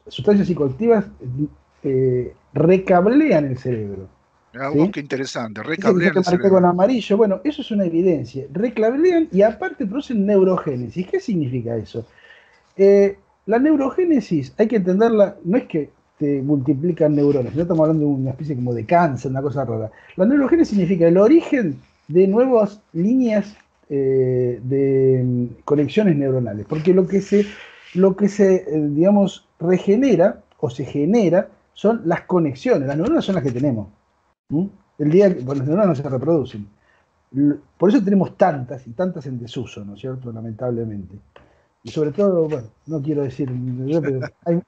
Sustancias psicoactivas recablean el cerebro. Ah, vos, ¿Sí? qué interesante, Ese que yo recablean te el marqué con cerebro. amarillo, bueno, eso es una evidencia. Recablean y aparte producen neurogénesis. ¿Qué significa eso? La neurogénesis, hay que entenderla, no es que te multiplican neuronas, no estamos hablando de una especie como de cáncer, una cosa rara. La neurogénesis significa el origen de nuevas líneas de conexiones neuronales, porque digamos, regenera o se genera son las conexiones, las neuronas son las que tenemos. ¿Mm? El día que bueno, las neuronas no se reproducen. Por eso tenemos tantas y tantas en desuso, ¿no es cierto? Lamentablemente. Y sobre todo, bueno, no quiero decir, pero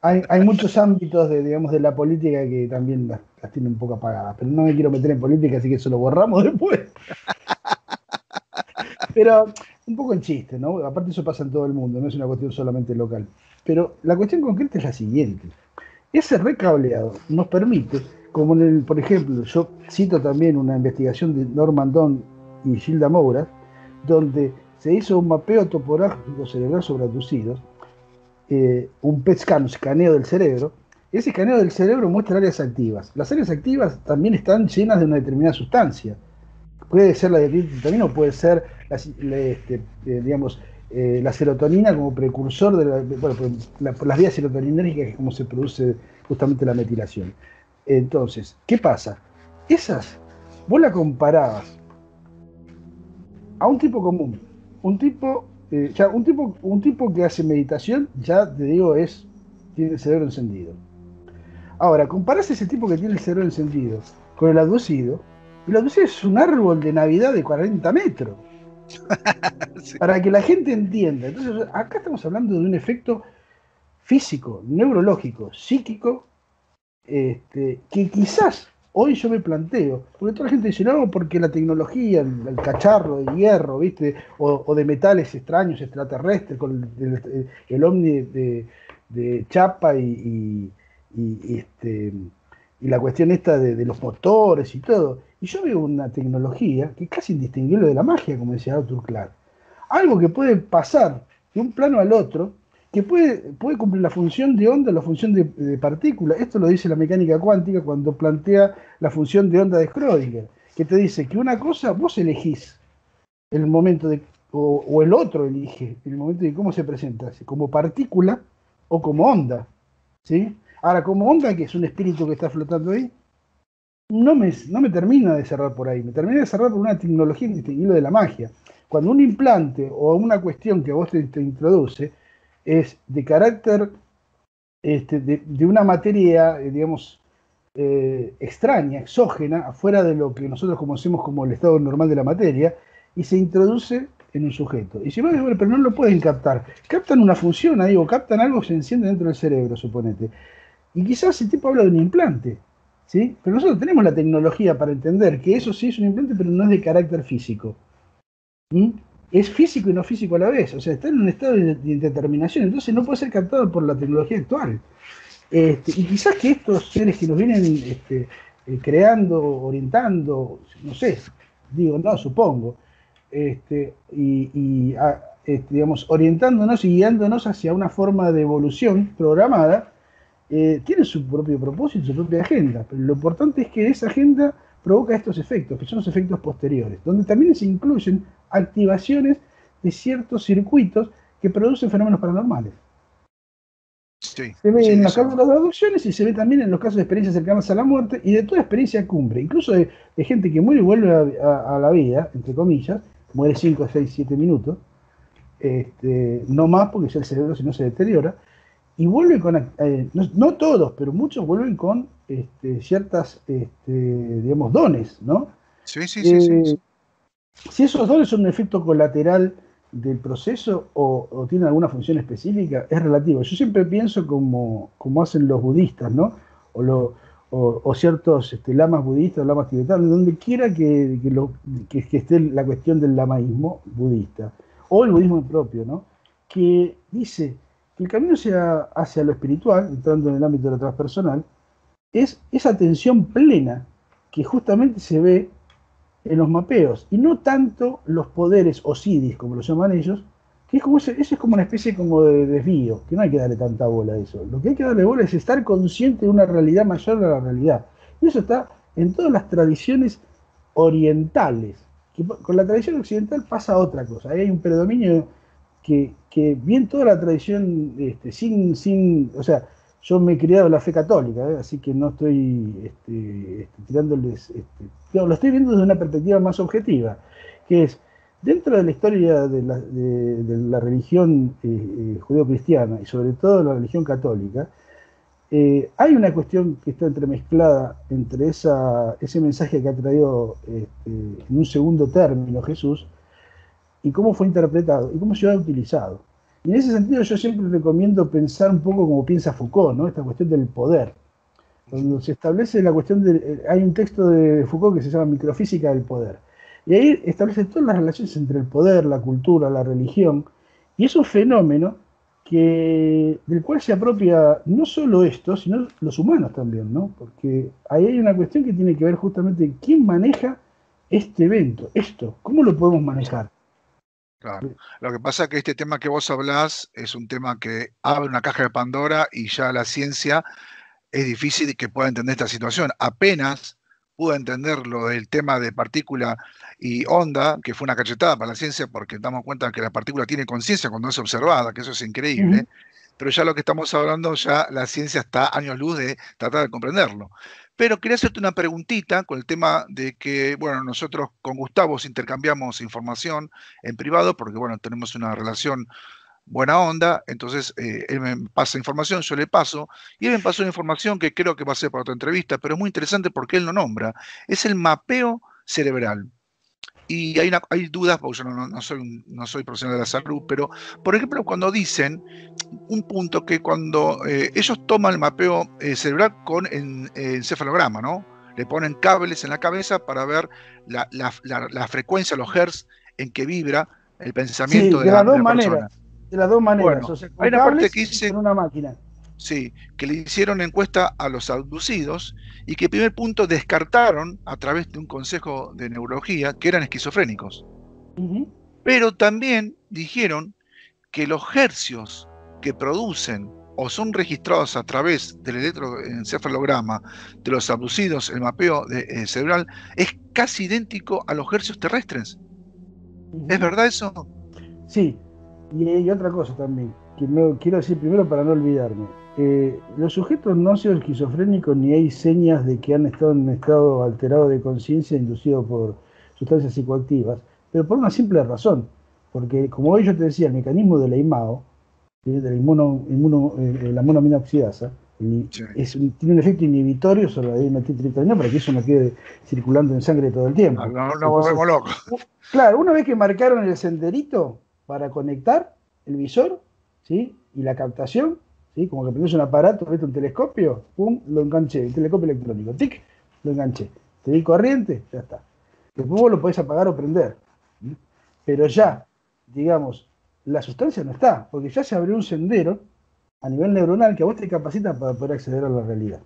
hay muchos ámbitos digamos, de la política que también las tienen un poco apagadas, pero no me quiero meter en política, así que eso lo borramos después. Pero un poco en chiste, ¿no? Aparte eso pasa en todo el mundo, no es una cuestión solamente local. Pero la cuestión concreta es la siguiente. Ese recableado nos permite, como por ejemplo, yo cito también una investigación de Norman Don y Gilda Moura, donde se hizo un mapeo topográfico cerebral sobre abducidos, un PET scan, un escaneo del cerebro. Ese escaneo del cerebro muestra áreas activas. Las áreas activas también están llenas de una determinada sustancia. Puede ser la dietilamina o puede ser digamos, la serotonina como precursor de bueno, las vías serotoninérgicas, que es como se produce justamente la metilación. Entonces, ¿qué pasa? Esas, vos la comparabas a un tipo común, un tipo que hace meditación, ya te digo, tiene el cerebro encendido. Ahora, comparás ese tipo que tiene el cerebro encendido con el abducido, y el abducido es un árbol de Navidad de 40 metros. Sí. Para que la gente entienda. Entonces, acá estamos hablando de un efecto físico, neurológico, psíquico, que quizás hoy yo me planteo, porque toda la gente dice, no, porque la tecnología, el cacharro de hierro, ¿viste? O de metales extraños, extraterrestres, con el ovni de Chapa y la cuestión esta de los motores y todo. Y yo veo una tecnología que es casi indistinguible de la magia, como decía Arthur Clarke. Algo que puede pasar de un plano al otro, que puede cumplir la función de onda, la función de partícula. Esto lo dice la mecánica cuántica cuando plantea la función de onda de Schrödinger, que te dice que una cosa vos elegís el momento o el otro elige el momento de cómo se presenta, como partícula o como onda. ¿Sí? Ahora, como onda, que es un espíritu que está flotando ahí, no me termina de cerrar por ahí, me termina de cerrar por una tecnología indistinguible de la magia. Cuando un implante o una cuestión que a vos te introduce es de carácter de una materia, digamos, extraña, exógena, afuera de lo que nosotros conocemos como el estado normal de la materia, y se introduce en un sujeto. Y si vos bueno, pero no lo pueden captar, captan una función ahí o captan algo que se enciende dentro del cerebro, suponete. Y quizás el tipo habla de un implante, ¿sí? Pero nosotros tenemos la tecnología para entender que eso sí es un implante, pero no es de carácter físico. ¿Mm? Es físico y no físico a la vez, o sea, está en un estado de indeterminación, entonces no puede ser captado por la tecnología actual. Y quizás que estos seres que nos vienen creando, orientando, no sé, digo, no, supongo, digamos, orientándonos y guiándonos hacia una forma de evolución programada, tiene su propio propósito, su propia agenda, pero lo importante es que esa agenda provoca estos efectos, que son los efectos posteriores, donde también se incluyen activaciones de ciertos circuitos que producen fenómenos paranormales. Sí, Se ve sí, en los casos de eso. las abducciones y se ve también en los casos de experiencias cercanas a la muerte y de toda experiencia cumbre, incluso de gente que muere y vuelve a la vida, entre comillas, muere 5, 6, 7 minutos, no más porque ya el cerebro si no se deteriora, y vuelve con, no todos, pero muchos vuelven con ciertas, digamos, dones, ¿no? Sí, sí, sí, sí. Eh, si esos dones son un efecto colateral del proceso o tienen alguna función específica, es relativo. Yo siempre pienso como hacen los budistas, ¿no? O, lo, o ciertos lamas budistas o lamas tibetanos, donde quiera que esté la cuestión del lamaísmo budista, o el budismo propio, ¿no? Que dice que el camino hacia lo espiritual, entrando en el ámbito de lo transpersonal, es esa atención plena que justamente se ve en los mapeos, y no tanto los poderes o sidis, como lo llaman ellos, que es como eso es como una especie como de desvío, que no hay que darle tanta bola a eso. Lo que hay que darle bola es estar consciente de una realidad mayor a la realidad. Y eso está en todas las tradiciones orientales. Que con la tradición occidental pasa otra cosa. Ahí hay un predominio que bien toda la tradición, o sea, yo me he criado en la fe católica, así que no estoy tirándoles, lo estoy viendo desde una perspectiva más objetiva, que es, dentro de la historia de la religión judeo-cristiana y sobre todo la religión católica, hay una cuestión que está entremezclada entre ese mensaje que ha traído en un segundo término Jesús, y cómo fue interpretado y cómo se ha utilizado. Y en ese sentido yo siempre recomiendo pensar un poco como piensa Foucault, ¿no? Esta cuestión del poder. Cuando se establece la cuestión hay un texto de Foucault que se llama Microfísica del Poder. Y ahí establece todas las relaciones entre el poder, la cultura, la religión. Y es un fenómeno del cual se apropia no solo esto, sino los humanos también, ¿no? Porque ahí hay una cuestión que tiene que ver justamente quién maneja este evento, esto, cómo lo podemos manejar. Claro. Lo que pasa es que este tema que vos hablás es un tema que abre una caja de Pandora y ya la ciencia es difícil que pueda entender esta situación. Apenas pudo entender lo del tema de partícula y onda, que fue una cachetada para la ciencia, porque damos cuenta que la partícula tiene conciencia cuando es observada, que eso es Uh -huh. increíble, pero ya lo que estamos hablando, ya la ciencia está años luz de tratar de comprenderlo. Pero quería hacerte una preguntita con el tema de que, bueno, nosotros con Gustavo intercambiamos información en privado, porque, bueno, tenemos una relación buena onda, entonces él me pasa información, yo le paso, y él me pasó una información que creo que va a ser para otra entrevista, pero es muy interesante porque él lo nombra, es el mapeo cerebral. Y hay dudas, porque yo no soy profesional de la salud, pero por ejemplo cuando dicen un punto que cuando ellos toman el mapeo cerebral con encefalograma, ¿no? Le ponen cables en la cabeza para ver la frecuencia, los hertz en que vibra el Sí, pensamiento de las de dos la persona. maneras, de las dos maneras, Bueno, o sea, hay con una parte cables que y dice, con una máquina. sí, que le hicieron encuesta a los abducidos y que primer punto descartaron a través de un consejo de neurología que eran esquizofrénicos. Uh -huh. Pero también dijeron que los hercios que producen o son registrados a través del electroencefalograma de los abducidos, el mapeo cerebral, es casi idéntico a los hercios terrestres. Uh ¿Es -huh. verdad eso? Sí, y hay otra cosa también, que no quiero decir primero para no olvidarme. Los sujetos no han sido esquizofrénicos ni hay señas de que han estado en un estado alterado de conciencia inducido por sustancias psicoactivas, pero por una simple razón, porque como hoy yo te decía, el mecanismo de la IMAO, de la monoamina oxidasa, Sí. tiene un efecto inhibitorio sobre la dimetiltriptamina para que eso no quede circulando en sangre todo el tiempo. No, no Entonces, volvemos locos. claro, una vez que marcaron el senderito para conectar el visor, ¿sí? Y la captación, ¿sí? Como que prendés un aparato, ¿viste? Un telescopio, pum, lo enganché, el telescopio electrónico, tic, lo enganché. Te di corriente, ya está. Después vos lo podés apagar o prender. ¿Sí? Pero ya, digamos, la sustancia no está, porque ya se abrió un sendero a nivel neuronal que a vos te capacita para poder acceder a la realidad.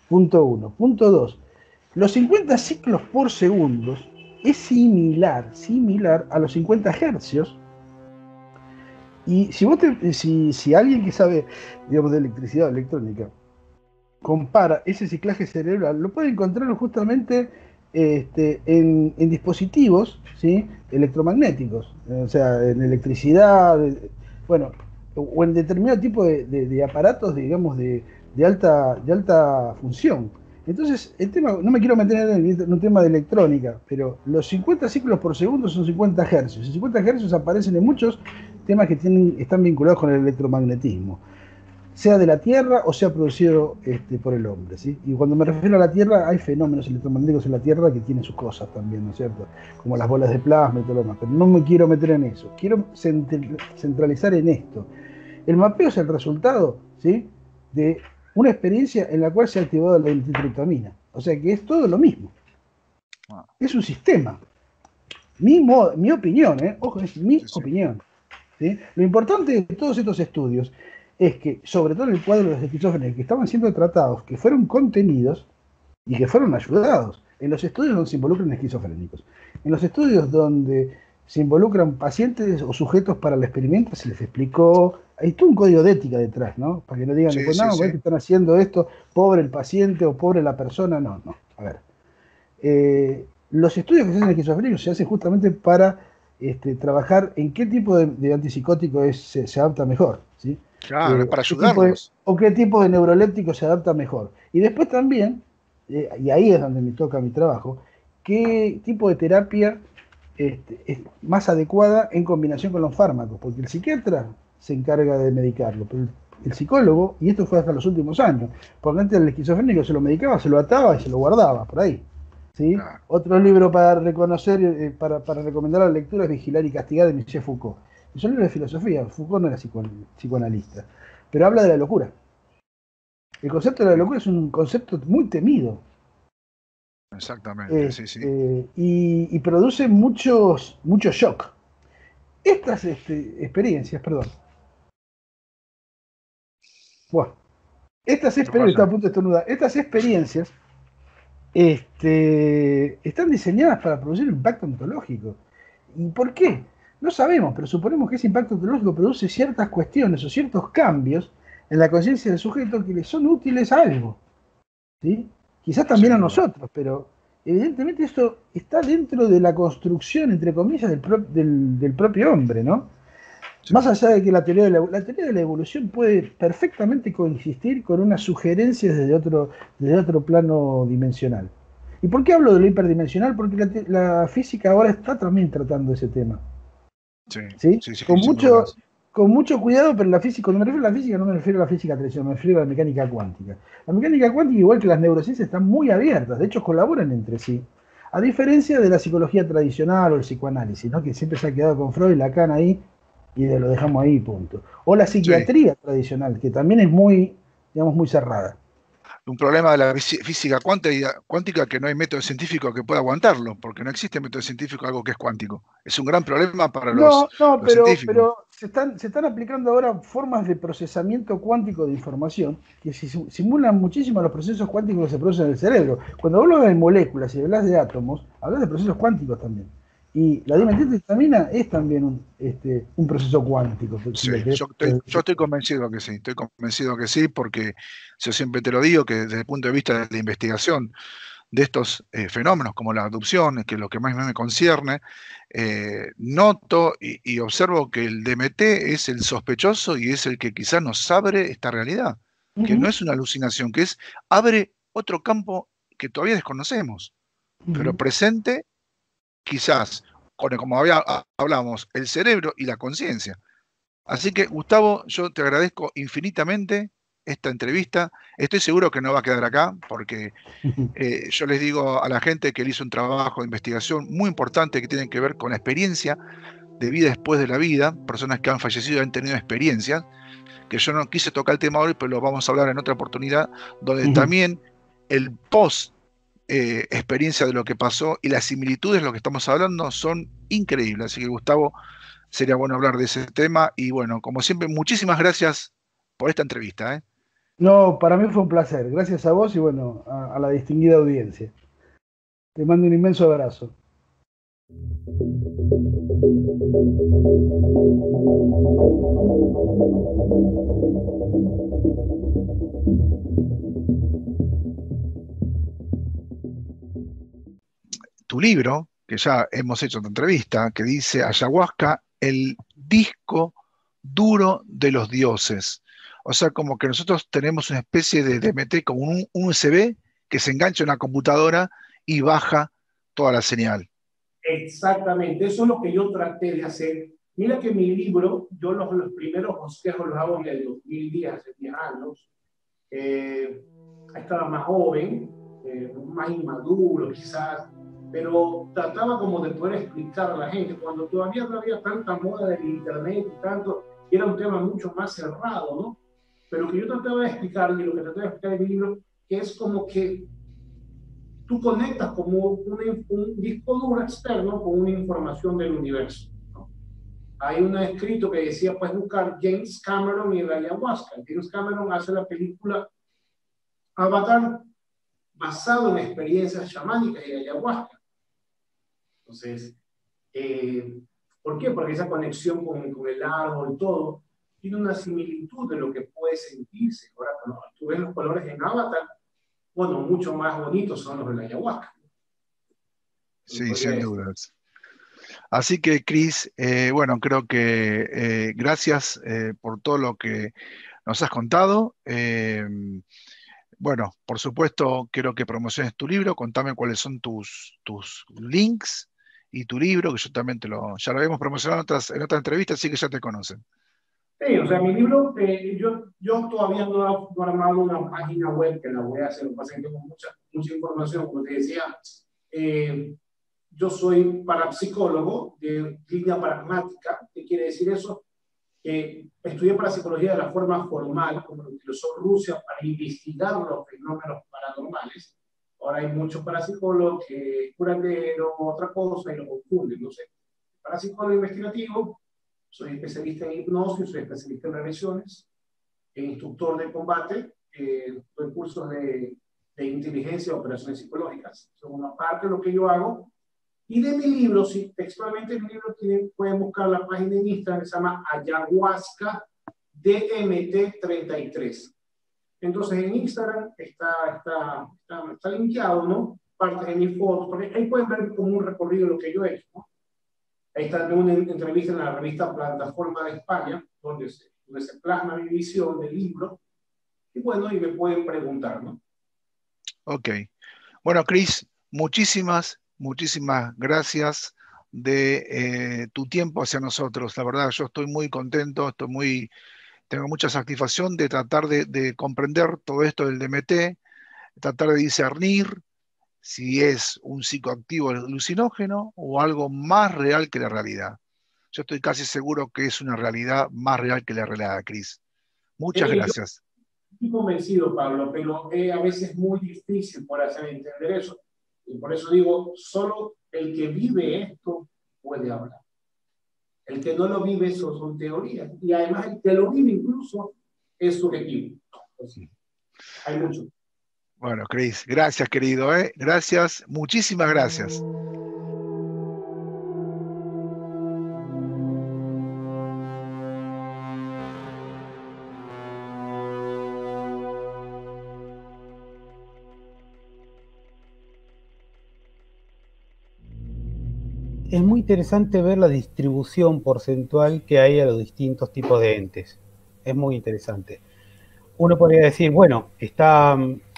Punto uno. Punto dos. Los 50 ciclos por segundo es similar a los 50 hercios. Y si alguien que sabe, digamos, de electricidad o electrónica compara ese ciclaje cerebral, lo puede encontrar justamente en dispositivos, ¿sí? Electromagnéticos, o sea, en electricidad, bueno, o en determinado tipo de aparatos, digamos, de alta función. Entonces, el tema, no me quiero meter en un tema de electrónica, pero los 50 ciclos por segundo son 50 hercios. Y 50 hercios aparecen en muchos temas que están vinculados con el electromagnetismo, sea de la Tierra o sea producido por el hombre, ¿sí? Y cuando me refiero a la Tierra, hay fenómenos electromagnéticos en la Tierra que tienen sus cosas también, ¿no es cierto? Como las bolas de plasma y todo lo demás. Pero no me quiero meter en eso. Quiero centralizar en esto. El mapeo es el resultado, ¿sí? De una experiencia en la cual se ha activado la dimetiltriptamina. O sea que es todo lo mismo. Es un sistema. Mi opinión, ojo, es mi opinión. ¿Sí? Lo importante de todos estos estudios es que, sobre todo en el cuadro de los esquizofrénicos que estaban siendo tratados, que fueron contenidos y que fueron ayudados, en los estudios donde se involucran esquizofrénicos, en los estudios donde se involucran pacientes o sujetos para el experimento, se les explicó, hay todo un código de ética detrás, ¿no? Para que no digan Sí, después, sí, no, sí. que están haciendo esto, pobre el paciente o pobre la persona, no, no. A ver, los estudios que se hacen en esquizofrénicos se hacen justamente para trabajar en qué tipo de antipsicótico se adapta mejor, ¿sí? Claro, es para Qué tipo ayudarlos. o qué tipo de neuroléptico se adapta mejor. Y después también, y ahí es donde me toca mi trabajo, qué tipo de terapia es más adecuada en combinación con los fármacos, porque el psiquiatra se encarga de medicarlo, pero el psicólogo, y esto fue hasta los últimos años, porque antes el esquizofrénico se lo medicaba, se lo ataba y se lo guardaba por ahí. ¿Sí? Claro. Otro libro para reconocer, para recomendar la lectura es Vigilar y Castigar de Michel Foucault. Es un libro de filosofía, Foucault no era psicoanalista, pero habla de la locura. El concepto de la Sí, locura es un concepto muy temido, exactamente, sí, sí. y produce mucho shock. Estas experiencias, perdón, bueno, estas No experiencias, pasa está a nada. punto de estornudar, estas experiencias están diseñadas para producir un impacto ontológico. ¿Y por qué? No sabemos, pero suponemos que ese impacto ontológico produce ciertas cuestiones o ciertos cambios en la conciencia del sujeto que le son útiles a algo. ¿Sí? Quizás también Sin a duda. nosotros, pero evidentemente esto está dentro de la construcción, entre comillas, del propio hombre, ¿no? Sí. Más allá de que la teoría de la evolución puede perfectamente coexistir con una sugerencia desde otro plano dimensional. ¿Y por qué hablo de lo hiperdimensional? Porque la física ahora está también tratando ese tema. Sí, ¿Sí? sí, sí, sin Mucho, dudas. con mucho cuidado, pero la física, cuando me refiero a la física, no me refiero a la física tradicional, me refiero a la mecánica cuántica. La mecánica cuántica, igual que las neurociencias, están muy abiertas, de hecho colaboran entre sí. A diferencia de la psicología tradicional o el psicoanálisis, ¿no? Que siempre se ha quedado con Freud y Lacan ahí y lo dejamos ahí, punto. O la Sí. psiquiatría tradicional, que también es muy, digamos, muy cerrada. Un problema de la física cuántica que no hay método científico que pueda aguantarlo, porque no existe método científico algo que es cuántico. Es un gran problema para No, no, los científicos. pero se están aplicando ahora formas de procesamiento cuántico de información que simulan muchísimo los procesos cuánticos que se producen en el cerebro. Cuando hablas de moléculas y hablas de átomos, hablas de procesos cuánticos también. Y la Claro. dimetiltriptamina es también un proceso cuántico, si Sí, lo querés. yo estoy convencido que sí, estoy convencido que sí, porque yo siempre te lo digo que desde el punto de vista de la investigación de estos fenómenos como la adopción, que es lo que más me concierne, noto y observo que el DMT es el sospechoso y es el que quizás nos abre esta realidad, que no Ujú, es una alucinación, que es abre otro campo que todavía desconocemos, pero ujú. presente quizás, como hablamos, el cerebro y la conciencia. Así que, Gustavo, yo te agradezco infinitamente esta entrevista. Estoy seguro que no va a quedar acá, porque yo les digo a la gente que él hizo un trabajo de investigación muy importante que tiene que ver con la experiencia de vida después de la vida, personas que han fallecido y han tenido experiencias, que yo no quise tocar el tema hoy, pero lo vamos a hablar en otra oportunidad, donde Ujú. también el post experiencia de lo que pasó y las similitudes de lo que estamos hablando son increíbles. Así que, Gustavo, sería bueno hablar de ese tema. Y bueno, como siempre, muchísimas gracias por esta entrevista, ¿eh? No, para mí fue un placer. Gracias a vos y bueno, a la distinguida audiencia. Te mando un inmenso abrazo. Tu libro, que ya hemos hecho otra entrevista, que dice Ayahuasca, el disco duro de los dioses. O sea, como que nosotros tenemos una especie de DMT como un USB que se engancha en una computadora y baja toda la señal. Exactamente, eso es lo que yo traté de hacer. Mira que mi libro, yo los primeros consejos los hago en el 2010, hace 10 años. Estaba más joven, más inmaduro quizás, pero trataba como de poder explicar a la gente, cuando todavía no había tanta moda del internet y tanto, era un tema mucho más cerrado, ¿no? Pero que yo trataba de explicar, y lo que trataba de explicar en mi libro, que es como que tú conectas como un disco duro externo con una información del universo, ¿no? hay un escrito que decía, pues buscar James Cameron y el ayahuasca. James Cameron hace la película Avatar basado en experiencias chamánicas y ayahuasca. Entonces, ¿por qué? Porque esa conexión con el árbol y todo tiene una similitud de lo que puede sentirse. Ahora, cuando tú ves los colores en Avatar, bueno, mucho más bonitos son los de la ayahuasca. Sí, sin dudas. Así que, Cris, bueno, creo que gracias por todo lo que nos has contado. Bueno, por supuesto, quiero que promociones tu libro. Contame cuáles son tus links y tu libro, que yo también ya lo habíamos promocionado en otras entrevistas, así que ya te conocen. Sí, o sea, mi libro, yo todavía no he armado una página web que la voy a hacer, lo que pasa es que tengo mucha información, como te decía. Yo soy parapsicólogo de línea pragmática. ¿Qué quiere decir eso? Estudié parapsicología de la forma formal, como lo utilizó Rusia para investigar los fenómenos paranormales. Ahora hay muchos parapsicólogos que curandero, otra cosa, y lo confunden. No sé. Parapsicólogo investigativo, soy especialista en hipnosis, soy especialista en regresiones, instructor de combate, doy cursos de inteligencia y operaciones psicológicas. Son una parte de lo que yo hago. Y de mi libro, si textualmente mi libro pueden buscar la página en Instagram, se llama Ayahuasca DMT33. Entonces en Instagram está linkeado, ¿no? Parte de mi foto, porque ahí pueden ver como un recorrido de lo que yo he hecho, ¿no? Ahí está una entrevista en la revista Plataforma de España, donde se plasma mi visión del libro. Y bueno, y me pueden preguntar, ¿no? Ok. Bueno, Cris, muchísimas gracias de tu tiempo hacia nosotros. La verdad, yo estoy muy contento, tengo mucha satisfacción de tratar de comprender todo esto del DMT, tratar de discernir si es un psicoactivo alucinógeno o algo más real que la realidad. Yo estoy casi seguro que es una realidad más real que la realidad, Cris. Muchas gracias. Estoy convencido, Pablo, pero a veces es muy difícil por hacer entender eso. Y por eso digo, solo el que vive esto puede hablar. El que no lo vive, eso son teorías. Y además, el que lo vive incluso es subjetivo. Entonces, hay mucho. Bueno, Cris, gracias, querido. Gracias, muchísimas gracias. Es muy interesante ver la distribución porcentual que hay a los distintos tipos de entes. Es muy interesante. Uno podría decir, bueno, está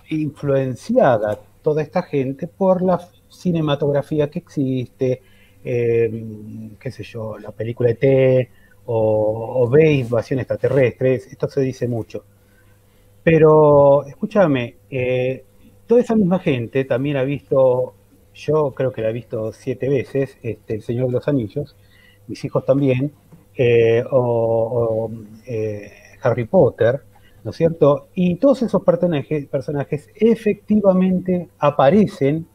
influenciada toda esta gente por la cinematografía que existe, qué sé yo, la película ET, o ve invasión extraterrestres, esto se dice mucho. Pero, escúchame, toda esa misma gente también ha visto, yo creo que la he visto 7 veces, El Señor de los Anillos, mis hijos también, Harry Potter, ¿no es cierto? Y todos esos personajes efectivamente aparecen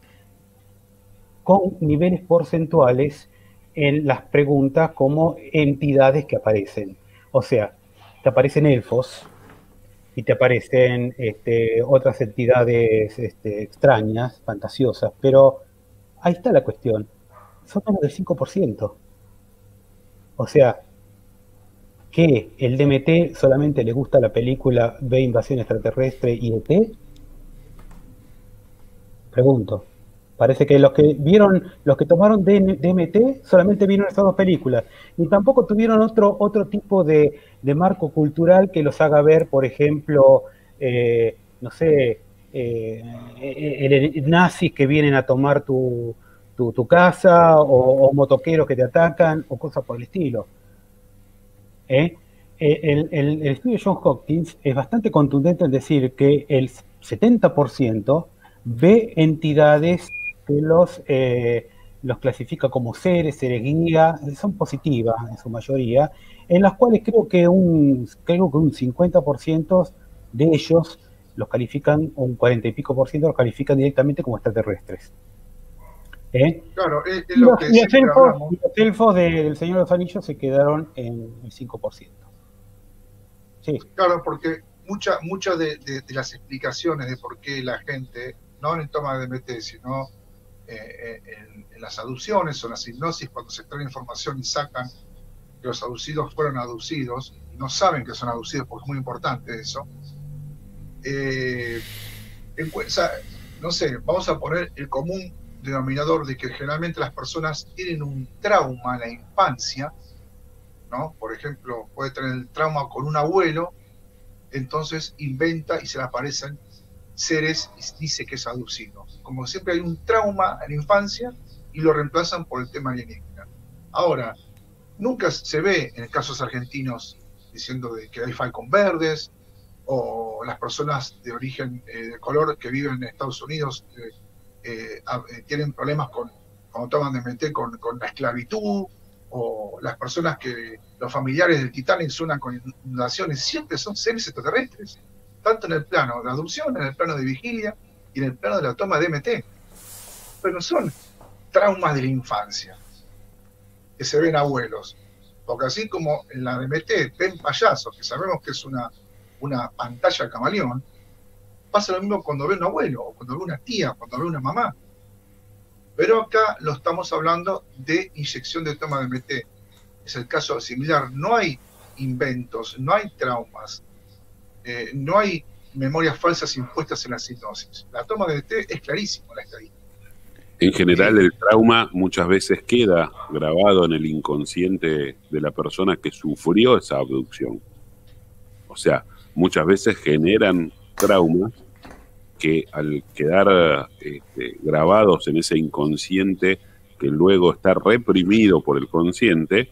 con niveles porcentuales en las preguntas como entidades que aparecen. O sea, te aparecen elfos y te aparecen otras entidades extrañas, fantasiosas, pero ahí está la cuestión, son menos del 5%. O sea, ¿que el DMT solamente le gusta la película Ve Invasión Extraterrestre y ET? Pregunto. Parece que los que tomaron DMT solamente vieron esas 2 películas. Y tampoco tuvieron otro tipo de marco cultural que los haga ver, por ejemplo, no sé, nazis que vienen a tomar tu casa, o motoqueros que te atacan, o cosas por el estilo. El estudio de Johns Hopkins es bastante contundente en decir que el 70% ve entidades que los clasifica como seres guía, son positivas en su mayoría, en las cuales creo que un 50% de ellos los califican, un 40 y pico por ciento los califican directamente como extraterrestres. Claro, es Y lo que siempre hablamos. los elfos del Señor de los Anillos se quedaron en el 5%. Sí. Claro, porque muchas de las explicaciones de por qué la gente, no en el toma de DMT, sino en las aducciones o las hipnosis, cuando se extrae información y sacan que los aducidos fueron aducidos, y no saben que son aducidos porque es muy importante eso, no sé, vamos a poner el común denominador de que generalmente las personas tienen un trauma en la infancia, ¿no? Por ejemplo, puede tener el trauma con un abuelo, entonces inventa y se le aparecen seres y dice que es aducido. Como siempre hay un trauma en la infancia y lo reemplazan por el tema alienígena. Ahora, nunca se ve en casos argentinos diciendo de que hay falcon verdes o las personas de origen de color que viven en Estados Unidos tienen problemas cuando toman DMT con la esclavitud, o las personas que los familiares del Titanic suenan con inundaciones, siempre son seres extraterrestres, tanto en el plano de adopción, en el plano de vigilia y en el plano de la toma de DMT. Pero no son traumas de la infancia que se ven abuelos, porque así como en la DMT ven payasos, que sabemos que es una pantalla camaleón, pasa lo mismo cuando ve un abuelo, o cuando ve una tía, cuando ve una mamá. Pero acá lo estamos hablando de inyección de toma de DMT. Es el caso similar. No hay inventos, no hay traumas, no hay memorias falsas impuestas en la hipnosis. La toma de DMT es clarísimo la estadística. En general, el trauma muchas veces queda grabado en el inconsciente de la persona que sufrió esa abducción. O sea, muchas veces generan traumas que al quedar grabados en ese inconsciente que luego está reprimido por el consciente,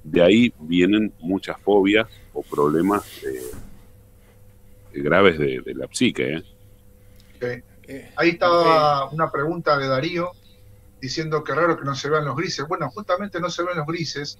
de ahí vienen muchas fobias o problemas graves de la psique. Okay. Ahí estaba una pregunta de Darío diciendo que raro que no se vean los grises. Bueno, justamente no se ven los grises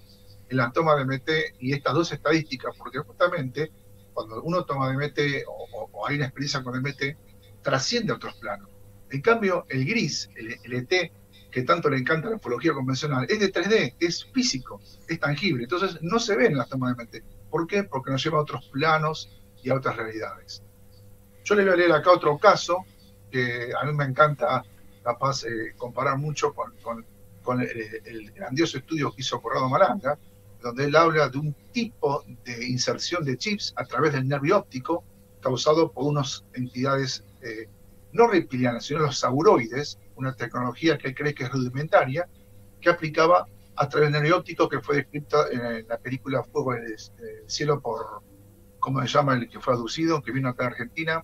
en la toma de DMT y estas dos estadísticas, porque justamente cuando uno toma DMT o hay una experiencia con DMT, trasciende a otros planos. En cambio, el gris, el ET, que tanto le encanta la ufología convencional, es de 3D, es físico, es tangible. Entonces no se ven en las tomas de DMT. ¿Por qué? Porque nos lleva a otros planos y a otras realidades. Yo le voy a leer acá otro caso que a mí me encanta, capaz, comparar mucho con el grandioso estudio que hizo Corrado Malanga, donde él habla de un tipo de inserción de chips a través del nervio óptico causado por unas entidades no reptilianas, sino los sauroides, una tecnología que él cree que es rudimentaria, que aplicaba a través del nervio óptico, que fue descrita en la película Fuego del Cielo por, ¿cómo se llama el que fue aducido, que vino acá a Argentina?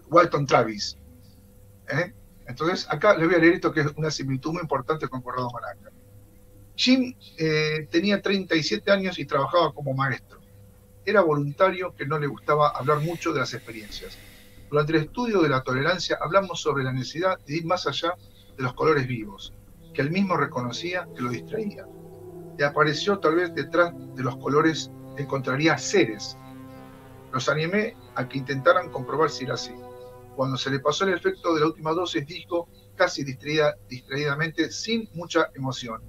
Walton Travis. Entonces, acá le voy a leer esto que es una similitud muy importante con Corrado Malanga. Jim tenía 37 años y trabajaba como maestro. Era voluntario que no le gustaba hablar mucho de las experiencias. Durante el estudio de la tolerancia hablamos sobre la necesidad de ir más allá de los colores vivos, que él mismo reconocía que lo distraía. Le apareció tal vez detrás de los colores encontraría seres. Los animé a que intentaran comprobar si era así. Cuando se le pasó el efecto de la última dosis, dijo, casi distraídamente, sin mucha emoción: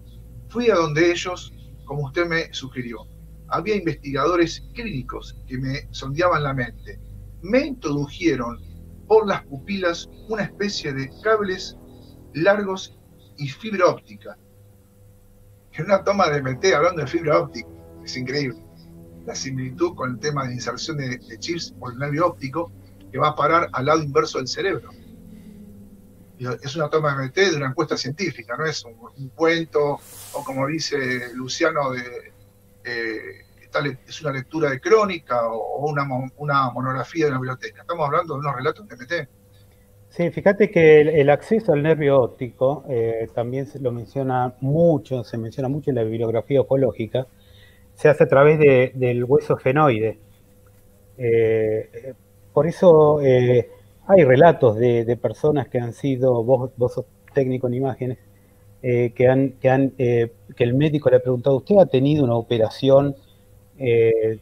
fui a donde ellos, como usted me sugirió. Había investigadores clínicos que me sondeaban la mente. Me introdujeron por las pupilas una especie de cables largos y fibra óptica. En una toma de DMT hablando de fibra óptica, es increíble. La similitud con el tema de inserción de chips por el nervio óptico que va a parar al lado inverso del cerebro. Es una toma de DMT de una encuesta científica, no es un cuento, o como dice Luciano, es una lectura de crónica o una monografía de la biblioteca. Estamos hablando de unos relatos de DMT. Sí, fíjate que el acceso al nervio óptico también se menciona mucho en la bibliografía ufológica. Se hace a través del hueso esfenoide. Por eso hay relatos de personas que han sido, vos sos técnico en imágenes, que el médico le ha preguntado: ¿usted ha tenido una operación en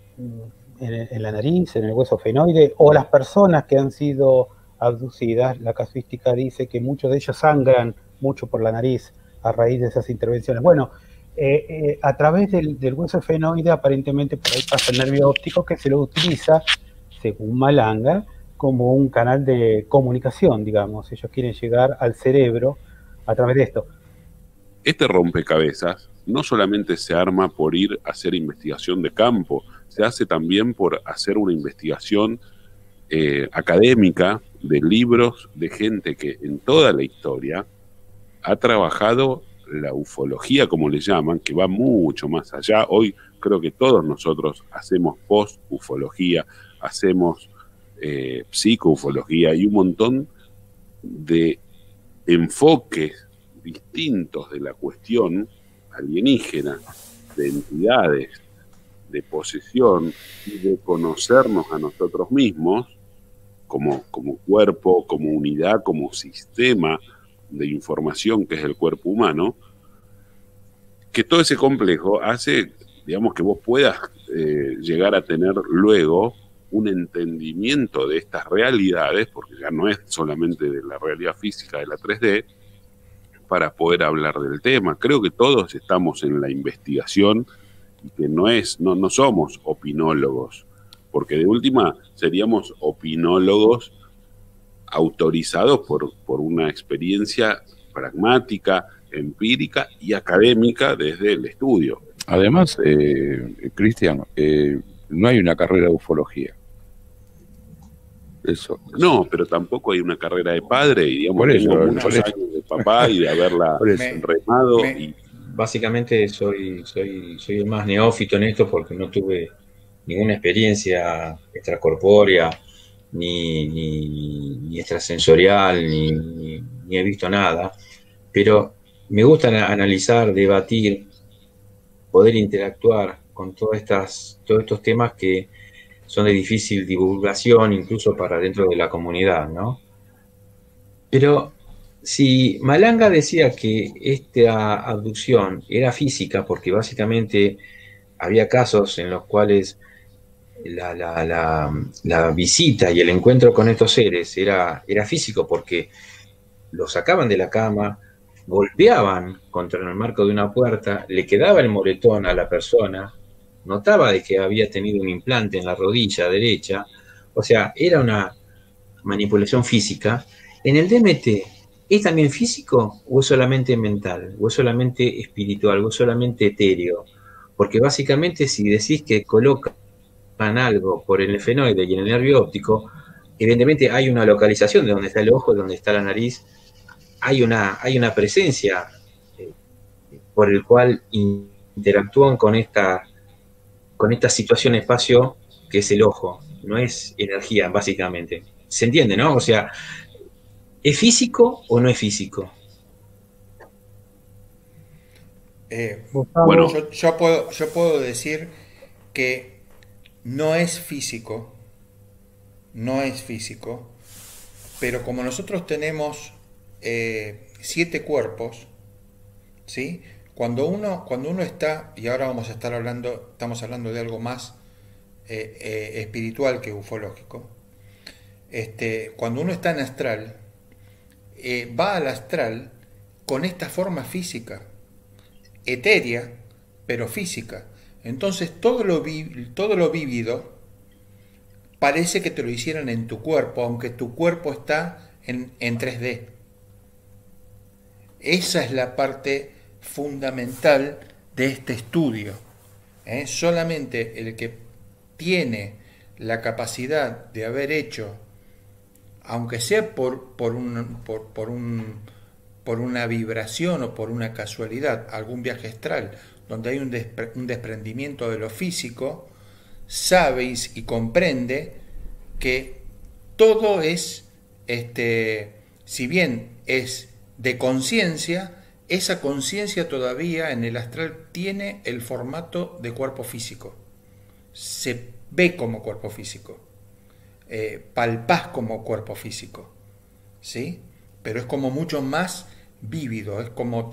la nariz, en el hueso esfenoide? O las personas que han sido abducidas, la casuística dice que muchos de ellos sangran mucho por la nariz a raíz de esas intervenciones. Bueno, a través del hueso efenoide aparentemente por ahí pasa el nervio óptico, que se lo utiliza, según Malanga, como un canal de comunicación, digamos. Ellos quieren llegar al cerebro a través de esto. Este rompecabezas no solamente se arma por ir a hacer investigación de campo, se hace también por hacer una investigación académica de libros de gente que en toda la historia ha trabajado la ufología, como le llaman, que va mucho más allá. Hoy creo que todos nosotros hacemos post-ufología, hacemos psicoufología y un montón de enfoques distintos de la cuestión alienígena, de entidades, de posesión y de conocernos a nosotros mismos como cuerpo, como unidad, como sistema de información que es el cuerpo humano, que todo ese complejo hace, digamos, que vos puedas llegar a tener luego un entendimiento de estas realidades, porque ya no es solamente de la realidad física de la 3D, para poder hablar del tema. Creo que todos estamos en la investigación y que no somos opinólogos, porque de última seríamos opinólogos autorizados por una experiencia pragmática, empírica y académica desde el estudio. Además, Cristian, no hay una carrera de ufología. Eso. No, pero tampoco hay una carrera de padre, y digamos, por eso, tengo muchos años de papá y de haberla remado. Básicamente soy el más neófito en esto porque no tuve ninguna experiencia extracorpórea, ni extrasensorial, ni he visto nada, pero me gusta analizar, debatir, poder interactuar con todos estos temas que son de difícil divulgación, incluso para dentro de la comunidad, ¿no? Pero si Malanga decía que esta abducción era física, porque básicamente había casos en los cuales la visita y el encuentro con estos seres era físico, porque lo sacaban de la cama, golpeaban contra el marco de una puerta, le quedaba el moretón a la persona, notaba de que había tenido un implante en la rodilla derecha, o sea, era una manipulación física. En el DMT, ¿es también físico o es solamente mental, o es solamente espiritual, o es solamente etéreo? Porque básicamente si decís que colocan algo por el efenoide y en el nervio óptico, evidentemente hay una localización de donde está el ojo, de donde está la nariz, hay una presencia por el cual interactúan con esta situación espacio que es el ojo, no es energía, básicamente. ¿Se entiende, no? O sea, ¿es físico o no es físico? Bueno, yo puedo decir que no es físico, pero como nosotros tenemos 7 cuerpos, ¿sí? Cuando uno está, y ahora estamos hablando de algo más espiritual que ufológico, cuando uno está en astral, va al astral con esta forma física, etérea, pero física. Entonces todo lo vivido parece que te lo hicieran en tu cuerpo, aunque tu cuerpo está en 3D. Esa es la parte fundamental de este estudio. Solamente el que tiene la capacidad de haber hecho, aunque sea por una vibración o por una casualidad, algún viaje astral, donde hay un desprendimiento de lo físico, sabe y comprende que todo es, si bien es de conciencia, esa conciencia todavía en el astral tiene el formato de cuerpo físico. Se ve como cuerpo físico, palpás como cuerpo físico, ¿sí? Pero es como mucho más vívido, es como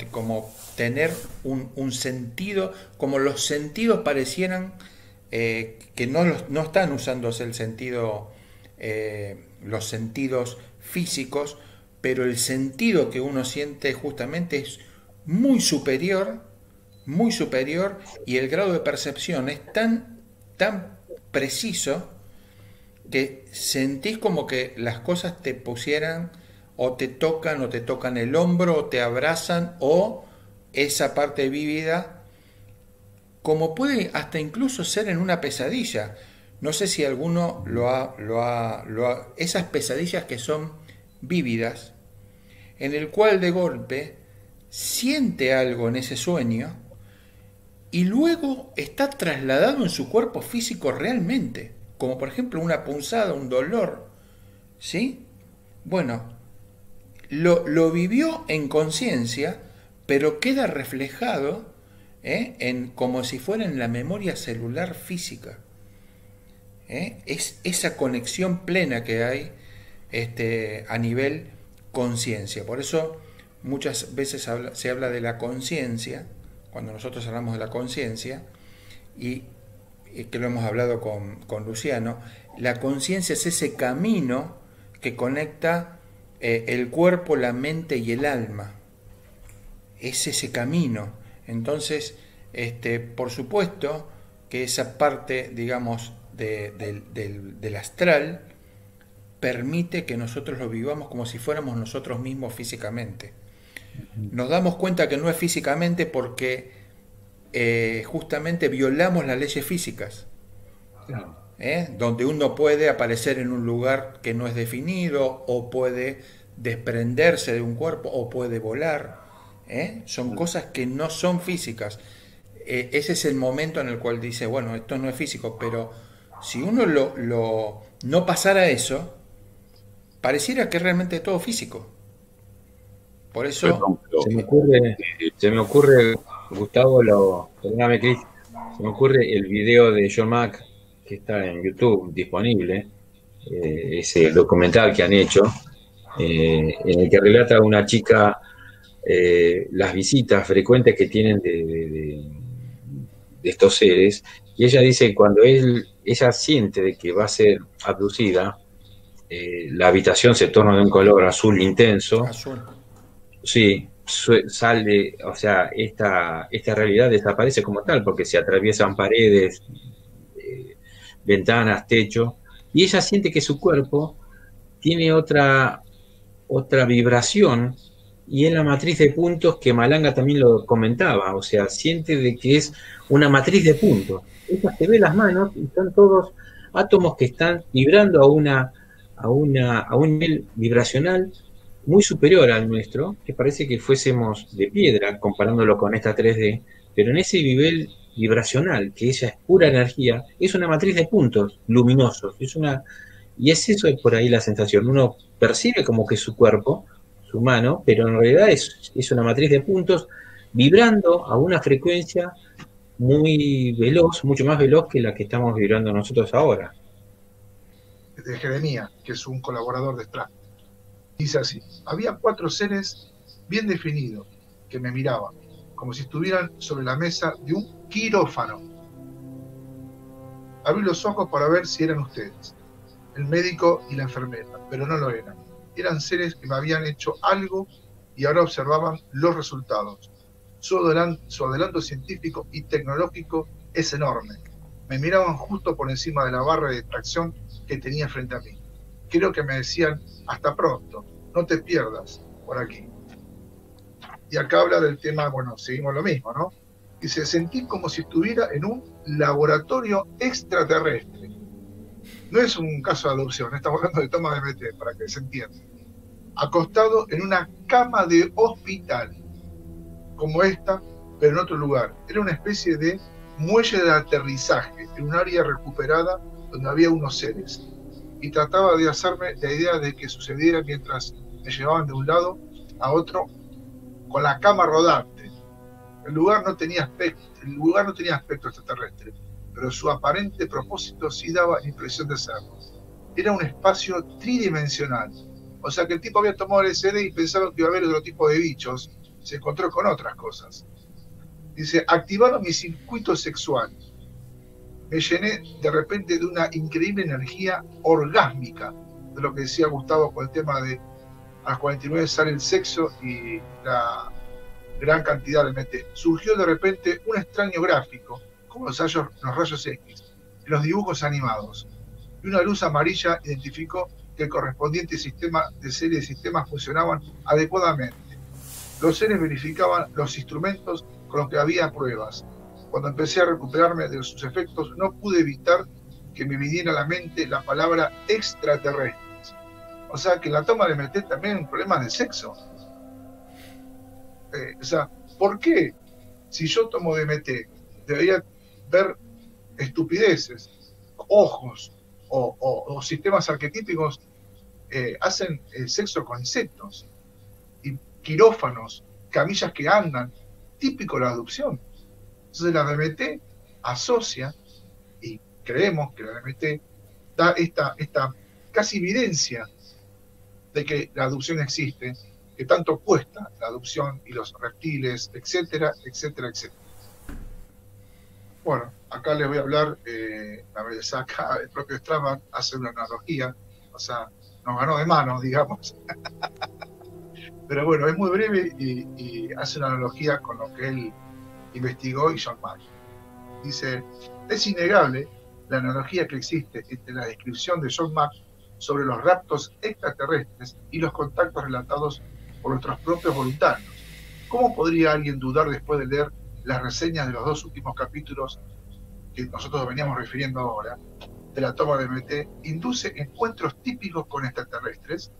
tener un sentido, como los sentidos parecieran que no están usándose el sentido los sentidos físicos, pero el sentido que uno siente justamente es muy superior, y el grado de percepción es tan preciso que sentís como que las cosas te pusieran o te tocan el hombro, o te abrazan, o esa parte vívida, como puede hasta incluso ser en una pesadilla. No sé si alguno esas pesadillas que son vívidas, en el cual de golpe siente algo en ese sueño y luego está trasladado en su cuerpo físico realmente, como por ejemplo una punzada, un dolor, ¿sí? Bueno, lo vivió en conciencia, pero queda reflejado como si fuera en la memoria celular física. Es esa conexión plena que hay a nivel conciencia. Por eso muchas veces se habla de la conciencia, cuando nosotros hablamos de la conciencia, y que lo hemos hablado con Luciano, la conciencia es ese camino que conecta el cuerpo, la mente y el alma. Es ese camino. Entonces, por supuesto que esa parte, digamos, del astral permite que nosotros lo vivamos como si fuéramos nosotros mismos físicamente. Nos damos cuenta que no es físicamente porque justamente violamos las leyes físicas, donde uno puede aparecer en un lugar que no es definido, o puede desprenderse de un cuerpo, o puede volar. Son cosas que no son físicas. Ese es el momento en el cual dice, bueno, esto no es físico, pero si uno no pasara eso, pareciera que es realmente todo físico. Por eso se me ocurre, Gustavo, perdóname, Cris, se me ocurre el video de John Mack que está en YouTube disponible, ese documental que han hecho, en el que relata a una chica las visitas frecuentes que tienen de estos seres, y ella dice que cuando ella siente de que va a ser abducida, la habitación se torna de un color azul intenso. azul. Sí, sale, o sea, esta realidad desaparece como tal, porque se atraviesan paredes, ventanas, techo, y ella siente que su cuerpo tiene otra vibración, y es la matriz de puntos que Malanga también lo comentaba, o sea, siente de que es una matriz de puntos. Ella se ve las manos y son todos átomos que están vibrando a un nivel vibracional muy superior al nuestro, que parece que fuésemos de piedra comparándolo con esta 3D, pero en ese nivel vibracional, que ella es pura energía, es una matriz de puntos luminosos, y es eso por ahí la sensación. Uno percibe como que su cuerpo, su mano, pero en realidad es una matriz de puntos vibrando a una frecuencia muy veloz, mucho más veloz que la que estamos vibrando nosotros ahora. De Jeremías, que es un colaborador de Strack. Dice así: había 4 seres bien definidos que me miraban, como si estuvieran sobre la mesa de un quirófano. Abrí los ojos para ver si eran ustedes, el médico y la enfermera, pero no lo eran. Eran seres que me habían hecho algo y ahora observaban los resultados. Su adelanto científico y tecnológico es enorme. Me miraban justo por encima de la barra de tracción que tenía frente a mí. Creo que me decían: hasta pronto, no te pierdas por aquí. Y acá habla del tema, bueno, seguimos lo mismo, ¿no? Dice: sentí como si estuviera en un laboratorio extraterrestre. No es un caso de adopción, estamos hablando de toma de MT, para que se entienda. Acostado en una cama de hospital, como esta, pero en otro lugar. Era una especie de muelle de aterrizaje, en un área recuperada donde había unos seres. Y trataba de hacerme la idea de que sucediera mientras me llevaban de un lado a otro con la cama rodante. El lugar no tenía aspecto extraterrestre, pero su aparente propósito sí daba la impresión de serlo. Era un espacio tridimensional. O sea que el tipo había tomado el LSD y pensaba que iba a haber otro tipo de bichos. Se encontró con otras cosas. Dice: activaron mi circuito sexual. Me llené de repente de una increíble energía orgásmica. de lo que decía Gustavo con el tema de a las 49 sale el sexo y la gran cantidad de MT. Surgió de repente un extraño gráfico, como los rayos X, en los dibujos animados, y una luz amarilla identificó que el correspondiente sistema de serie de sistemas funcionaban adecuadamente. Los seres verificaban los instrumentos con los que había pruebas. Cuando empecé a recuperarme de sus efectos, no pude evitar que me viniera a la mente la palabra extraterrestres. O sea, que en la toma de MT también hay problemas de sexo. O sea, ¿por qué? Si yo tomo DMT, debería ver estupideces, ojos o sistemas arquetípicos hacen sexo con insectos, y quirófanos, camillas que andan, típico de la adopción. Entonces la DMT asocia, y creemos que la DMT da esta casi evidencia de que la adopción existe, que tanto cuesta la adopción y los reptiles, etcétera, etcétera, etcétera. Bueno, acá les voy a hablar, acá el propio Strava hace una analogía, o sea, nos ganó de mano, digamos. Pero bueno, es muy breve y hace una analogía con lo que él investigó y John Mack. Dice, es innegable la analogía que existe entre la descripción de John Mack sobre los raptos extraterrestres y los contactos relatados por nuestros propios voluntarios. ¿Cómo podría alguien dudar después de leer las reseñas de los dos últimos capítulos que nosotros veníamos refiriendo ahora, de la toma de MT, induce encuentros típicos con extraterrestres?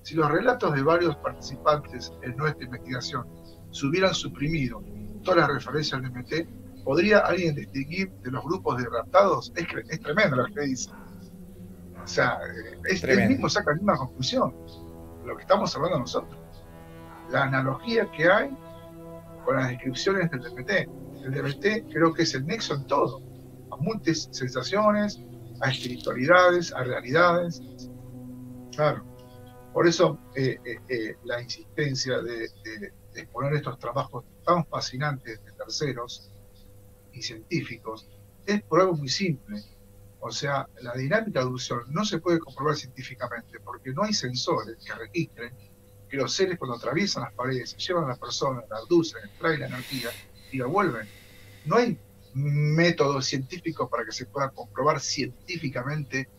Si los relatos de varios participantes en nuestra investigación se hubieran suprimido todas las referencias al MT, ¿podría alguien distinguir de los grupos de raptados? Es tremendo lo que dice. O sea, él mismo saca la misma conclusión de lo que estamos hablando nosotros. La analogía que hay con las descripciones del DMT. El DMT creo que es el nexo en todo, a múltiples sensaciones, a espiritualidades, a realidades. Claro. Por eso la insistencia de exponer estos trabajos tan fascinantes de terceros y científicos es por algo muy simple. O sea, la dinámica de adopción no se puede comprobar científicamente porque no hay sensores que registren que los seres cuando atraviesan las paredes, se llevan a la persona, la abducen, extraen la energía y la vuelven. No hay métodos científicos para que se pueda comprobar científicamente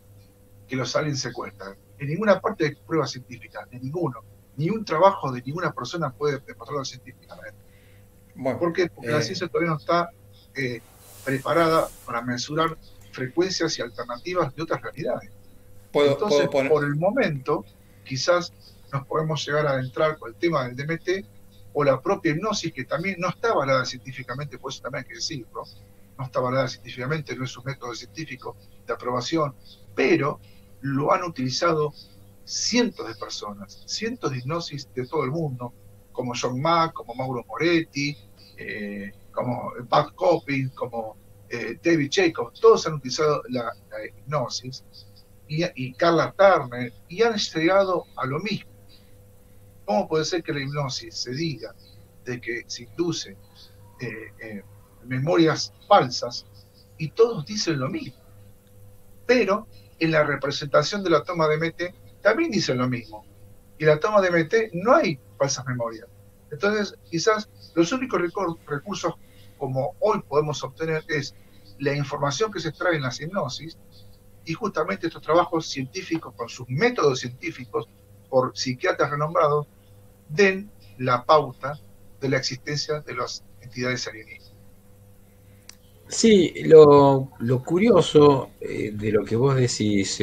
que los aliens secuestran. En ninguna parte hay pruebas científicas, de ninguno. Ni un trabajo de ninguna persona puede demostrarlo científicamente. Bueno, ¿por qué? Porque la ciencia todavía no está preparada para mensurar frecuencias y alternativas de otras realidades. Entonces, por el momento, quizás nos podemos llegar a adentrar con el tema del DMT o la propia hipnosis, que también no está avalada científicamente, por eso también hay que decirlo, no está avalada científicamente, no es un método científico de aprobación, pero lo han utilizado cientos de personas, cientos de hipnosis de todo el mundo, como John Mack, como Mauro Moretti, como Buck Copping, como David Jacobs, todos han utilizado la hipnosis, y Carla Turner, y han llegado a lo mismo. ¿Cómo puede ser que la hipnosis se diga de que se induce memorias falsas y todos dicen lo mismo? Pero en la representación de la toma de MT también dicen lo mismo. Y en la toma de MT no hay falsas memorias. Entonces, quizás los únicos recursos como hoy podemos obtener es la información que se extrae en las hipnosis y justamente estos trabajos científicos con sus métodos científicos por psiquiatras renombrados den la pauta de la existencia de las entidades alienígenas. Sí, lo curioso de lo que vos decís,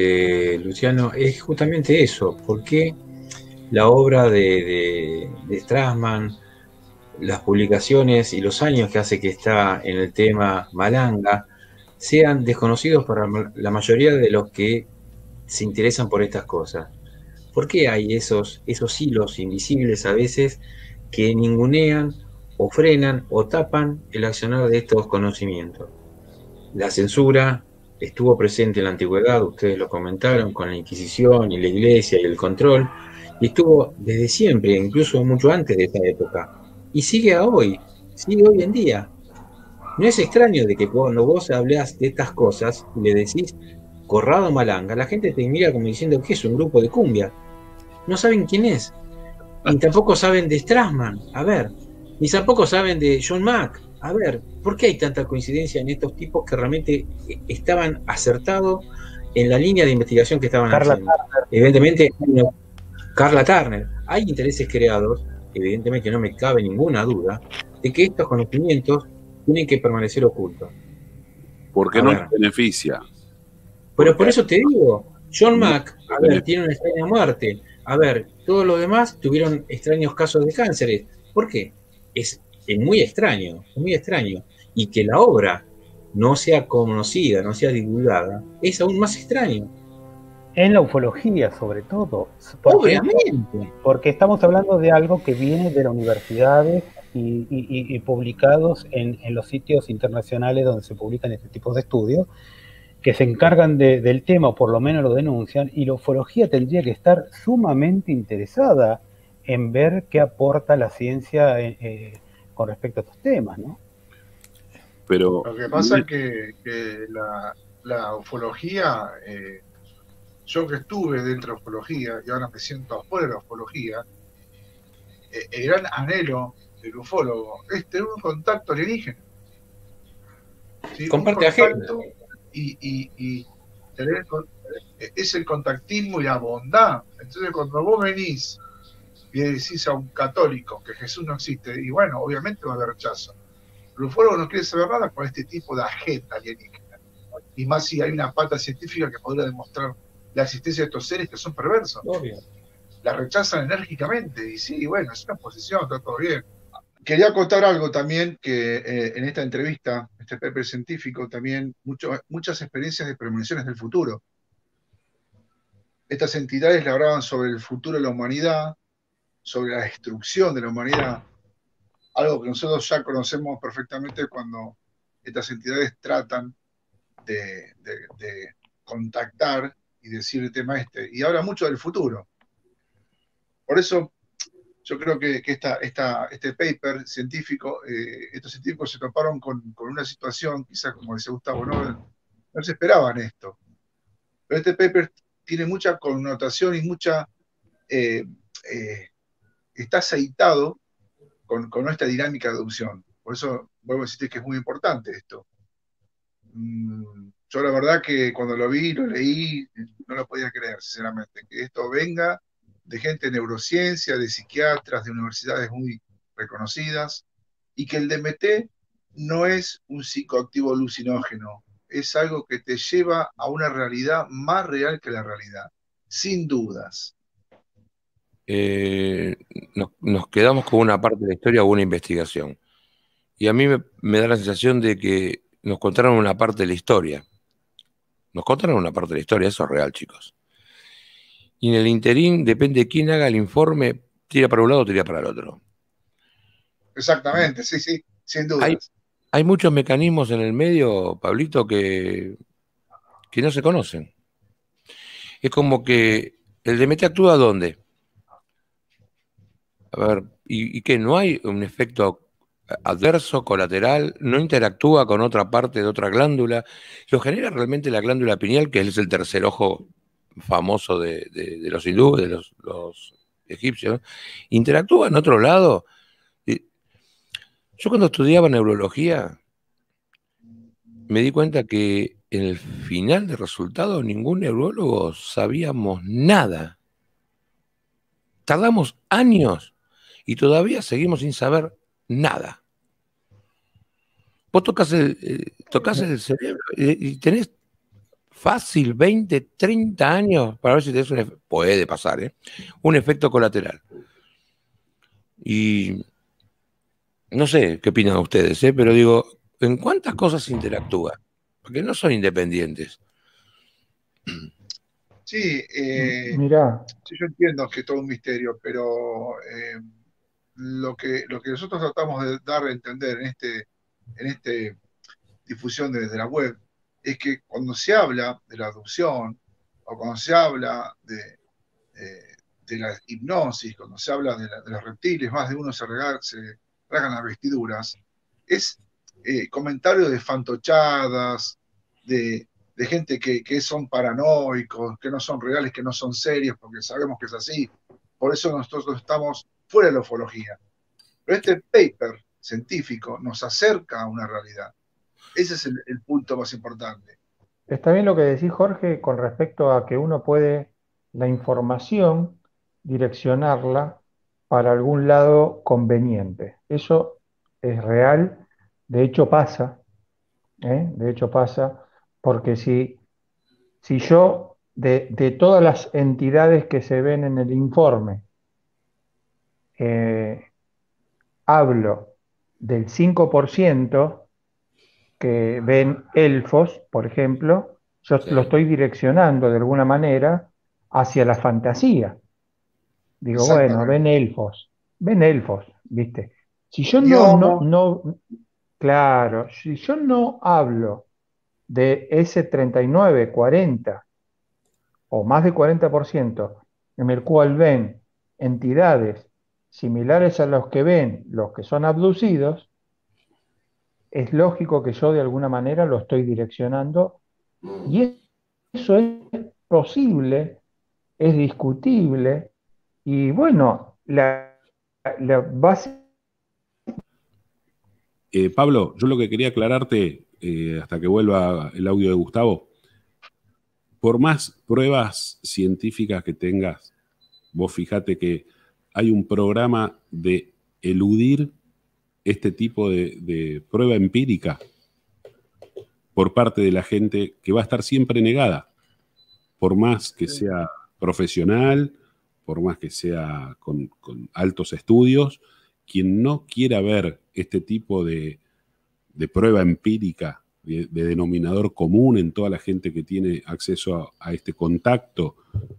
Luciano, es justamente eso. ¿Por qué la obra de Strassman, las publicaciones y los años que hace que está en el tema Malanga, sean desconocidos para la mayoría de los que se interesan por estas cosas? ¿Por qué hay esos hilos invisibles a veces que ningunean o frenan o tapan el accionar de estos conocimientos? La censura estuvo presente en la antigüedad, ustedes lo comentaron, con la Inquisición y la Iglesia y el control, y estuvo desde siempre, incluso mucho antes de esa época, y sigue hoy en día. No es extraño de que cuando vos hablás de estas cosas y le decís Corrado Malanga, la gente te mira como diciendo que es un grupo de cumbia. No saben quién es. Y tampoco saben de Strassman, a ver. Ni tampoco saben de John Mack. A ver, ¿por qué hay tanta coincidencia en estos tipos que realmente estaban acertados en la línea de investigación que estaban haciendo? Evidentemente, Carla Turner, hay intereses creados, evidentemente no me cabe ninguna duda, de que estos conocimientos tienen que permanecer ocultos. Porque no nos beneficia. Pero por eso te digo, John Mack, a ver, tiene una extraña muerte. A ver, todos los demás tuvieron extraños casos de cánceres. ¿Por qué? Es muy extraño, es muy extraño. Y que la obra no sea conocida, no sea divulgada, es aún más extraño. En la ufología, sobre todo. Obviamente. Porque estamos hablando de algo que viene de las universidades y publicados en los sitios internacionales donde se publican este tipo de estudios, que se encargan del tema, o por lo menos lo denuncian, y la ufología tendría que estar sumamente interesada en ver qué aporta la ciencia con respecto a estos temas, ¿no? Pero lo que pasa es que la ufología, yo que estuve dentro de la ufología y ahora me siento afuera de la ufología, el gran anhelo del ufólogo es tener un contacto alienígena. ¿Sí? Comparte agenda. Y tener es el contactismo y la bondad. Entonces cuando vos venís y decís a un católico que Jesús no existe, y bueno, obviamente va a haber rechazo. El ufólogo no quiere saber nada con este tipo de agenda alienígena. Y más si hay una pata científica que podría demostrar la existencia de estos seres que son perversos. Obvio. La rechazan enérgicamente. Y sí, bueno, es una posición, está todo bien. Quería contar algo también, que en esta entrevista, este paper científico, también muchas experiencias de premoniciones del futuro. Estas entidades le hablaban sobre el futuro de la humanidad, sobre la destrucción de la humanidad, algo que nosotros ya conocemos perfectamente cuando estas entidades tratan de contactar y decir el tema este, y habla mucho del futuro. Por eso yo creo que este paper científico, estos científicos se toparon con una situación, quizás como decía Gustavo, no se esperaban esto. Pero este paper tiene mucha connotación y está aceitado con esta dinámica de adopción. Por eso vuelvo a decirte que es muy importante esto. Yo la verdad que cuando lo vi, lo leí, no lo podía creer, sinceramente, que esto venga de gente de neurociencia, de psiquiatras, de universidades muy reconocidas, y que el DMT no es un psicoactivo alucinógeno, es algo que te lleva a una realidad más real que la realidad, sin dudas. Nos quedamos con una parte de la historia o una investigación. Y a mí me da la sensación de que nos contaron una parte de la historia. Nos contaron una parte de la historia, eso es real, chicos. Y en el interín, depende de quién haga el informe, tira para un lado o tira para el otro. Exactamente, sí, sin dudas. Hay muchos mecanismos en el medio, Pablito, que no se conocen. Es como que el DMT actúa ¿dónde? A ver, ¿y qué? ¿No hay un efecto adverso, colateral? ¿No interactúa con otra parte de otra glándula? ¿Lo genera realmente la glándula pineal, que es el tercer ojo famoso de los hindúes, de los egipcios? ¿Interactúa en otro lado? Yo cuando estudiaba neurología me di cuenta que en el final de resultado ningún neurólogo sabíamos nada. Tardamos años y todavía seguimos sin saber nada. Vos tocas el cerebro y tenés fácil 20, 30 años para ver si tenés puede pasar, un efecto colateral. Y no sé qué opinan ustedes, pero digo, ¿en cuántas cosas interactúa? Porque no son independientes. Sí, Mirá. Sí, yo entiendo que es todo un misterio, pero lo que nosotros tratamos de dar a entender en este difusión desde la web es que cuando se habla de la adopción o cuando se habla de la hipnosis, cuando se habla de los reptiles, más de uno se rasgan las vestiduras, es comentario de fantochadas, de de gente que son paranoicos, que no son reales, que no son serios, porque sabemos que es así. Por eso nosotros estamos fuera de la ufología. Pero este paper científico nos acerca a una realidad. Ese es el punto más importante. Está bien lo que decís, Jorge, con respecto a que uno puede la información direccionarla para algún lado conveniente. Eso es real, de hecho pasa, de hecho pasa, porque si yo, de todas las entidades que se ven en el informe, hablo del 5% que ven elfos, por ejemplo, yo Sí. lo estoy direccionando de alguna manera hacia la fantasía. Digo, bueno, ven elfos, ¿viste? Si yo claro, si yo no hablo de ese 39, 40 o más de 40% en el cual ven entidades similares a los que ven los que son abducidos, es lógico que yo de alguna manera lo estoy direccionando y eso es posible, es discutible y bueno, la base... Pablo, yo lo que quería aclararte, hasta que vuelva el audio de Gustavo, por más pruebas científicas que tengas, vos fijate que hay un programa de eludir este tipo de prueba empírica por parte de la gente que va a estar siempre negada, por más que sea profesional, por más que sea con altos estudios, quien no quiera ver este tipo de prueba empírica, de denominador común en toda la gente que tiene acceso a este contacto,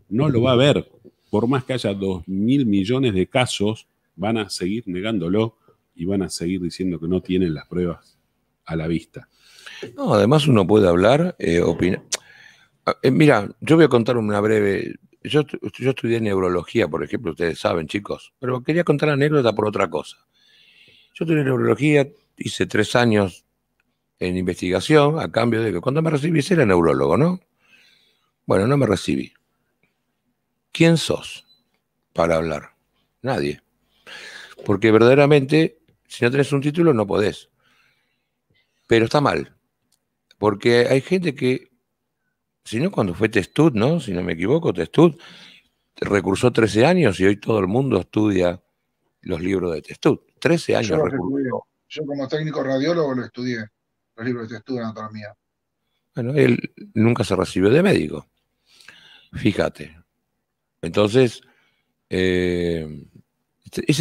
no lo va a ver. Por más que haya 2.000 millones de casos, van a seguir negándolo y van a seguir diciendo que no tienen las pruebas a la vista. No, además uno puede hablar, opinar. Mira, yo voy a contar una breve... Yo estudié neurología, por ejemplo, ustedes saben, chicos, pero quería contar la anécdota por otra cosa. Yo estudié neurología, hice 3 años en investigación, a cambio de que cuando me recibí era neurólogo, ¿no? Bueno, no me recibí. ¿Quién sos para hablar? Nadie. Porque verdaderamente, si no tenés un título, no podés. Pero está mal. Porque hay gente que, si no, cuando fue Testud, ¿no? Si no me equivoco, Testud recursó 13 años y hoy todo el mundo estudia los libros de Testud. 13 años recursó. Yo como técnico radiólogo lo estudié, los libros de Testud en anatomía. Bueno, él nunca se recibió de médico. Fíjate. Entonces, ese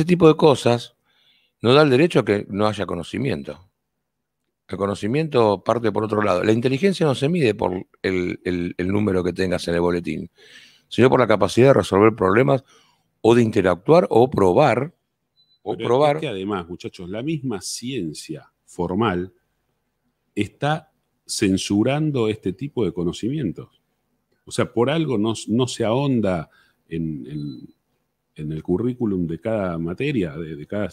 tipo de cosas no da el derecho a que no haya conocimiento. El conocimiento parte por otro lado. La inteligencia no se mide por el número que tengas en el boletín, sino por la capacidad de resolver problemas o de interactuar o probar. Es que además, muchachos, la misma ciencia formal está censurando este tipo de conocimientos. O sea, por algo no se ahonda en el currículum de cada materia, de cada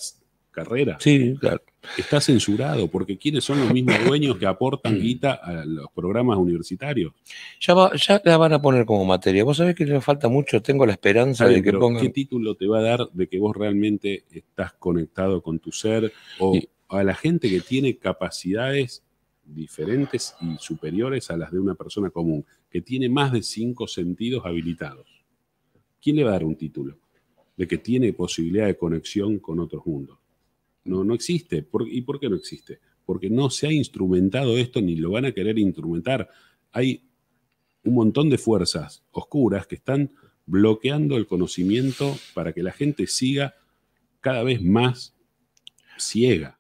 carrera. Sí, claro. Está censurado, porque ¿quiénes son los mismos dueños que aportan guita a los programas universitarios? Ya la van a poner como materia. Vos sabés que le falta mucho, tengo la esperanza de que pongan... ¿Qué título te va a dar de que vos realmente estás conectado con tu ser? O a la gente que tiene capacidades diferentes y superiores a las de una persona común, que tiene más de 5 sentidos habilitados. ¿Quién le va a dar un título de que tiene posibilidad de conexión con otros mundos? No existe. ¿Y por qué no existe? Porque no se ha instrumentado esto ni lo van a querer instrumentar. Hay un montón de fuerzas oscuras que están bloqueando el conocimiento para que la gente siga cada vez más ciega.